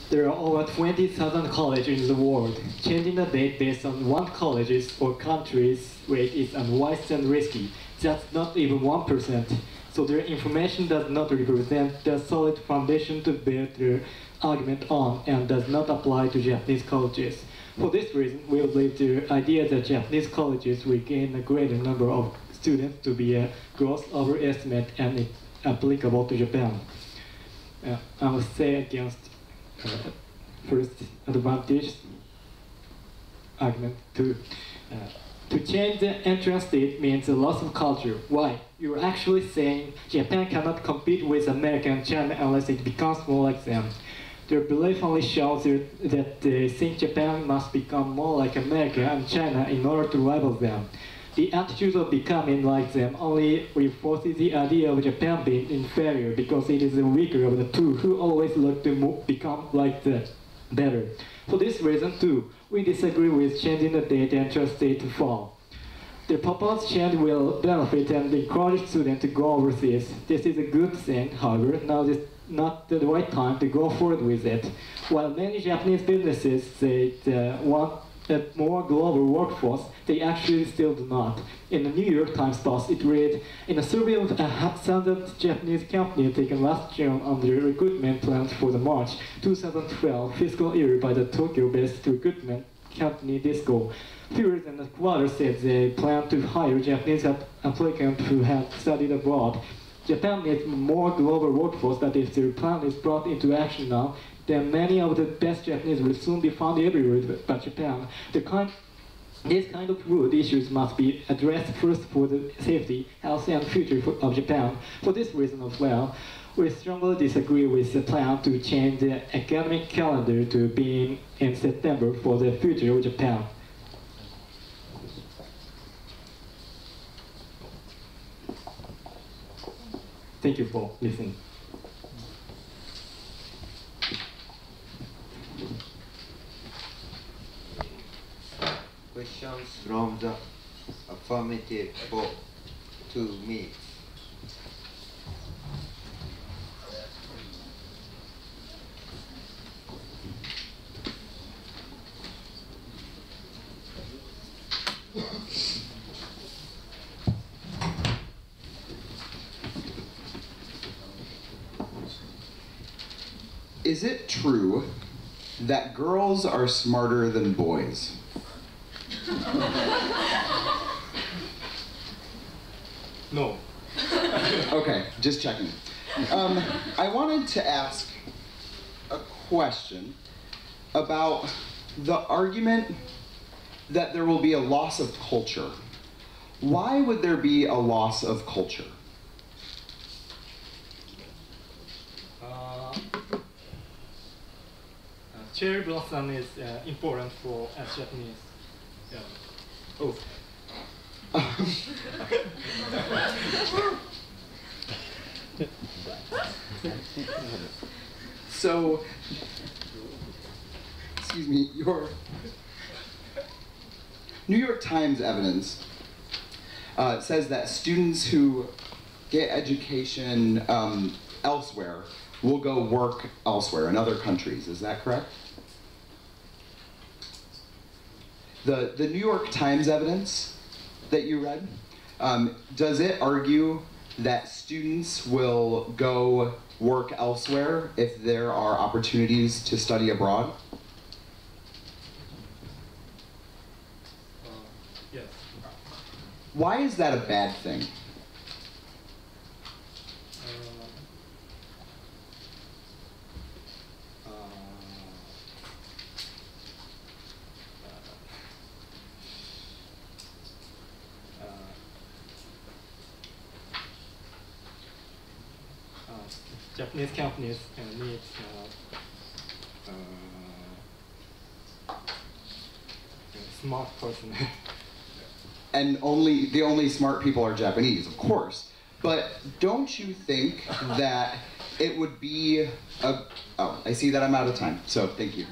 There are over 20,000 colleges in the world. Changing the date based on one college's or country's rate is unwise and risky. That's not even 1%. So their information does not represent the solid foundation to build their argument on and does not apply to Japanese colleges. For this reason, we believe the idea that Japanese colleges will gain a greater number of students to be a gross overestimate and applicable to Japan. I will say against first advantage argument to change the entrance date means a loss of culture. Why? You're actually saying Japan cannot compete with America and China unless it becomes more like them. Their belief only shows that they think Japan must become more like America and China in order to rival them. The attitude of becoming like them only reinforces the idea of Japan being inferior because it is the weaker of the two who always look to become like the better. For this reason too, we disagree with changing the date entrance date to fall. The proposed change will benefit and encourage students to go overseas. This is a good thing, however, now is not the right time to go forward with it. While many Japanese businesses say they want a more global workforce, they actually still do not. In the New York Times post, it read, in a survey of 1,000 Japanese companies taken last June on their recruitment plans for the March 2012 fiscal year by the Tokyo-based recruitment company Disco, fewer than a quarter said they plan to hire Japanese applicants who have studied abroad. Japan needs more global workforce that if their plan is brought into action now, then many of the best Japanese will soon be found everywhere but Japan. These kind of root issues must be addressed first for the safety, health, and future of Japan. For this reason as well, we strongly disagree with the plan to change the academic calendar to being in September for the future of Japan. Thank you for listening. Questions from the affirmative vote to me. Is it true that girls are smarter than boys? No. Okay, just checking. I wanted to ask a question about the argument that there will be a loss of culture. Why would there be a loss of culture? Cherry blossom is important for Japanese. Yeah. Oh. So, excuse me, your New York Times evidence says that students who get education elsewhere will go work elsewhere in other countries. Is that correct? The New York Times evidence that you read, does it argue that students will go work elsewhere if there are opportunities to study abroad? Yes. Why is that a bad thing? Japanese companies need smart person. And the only smart people are Japanese, of course. But don't you think that it would be a... Oh, I see that I'm out of time, so thank you.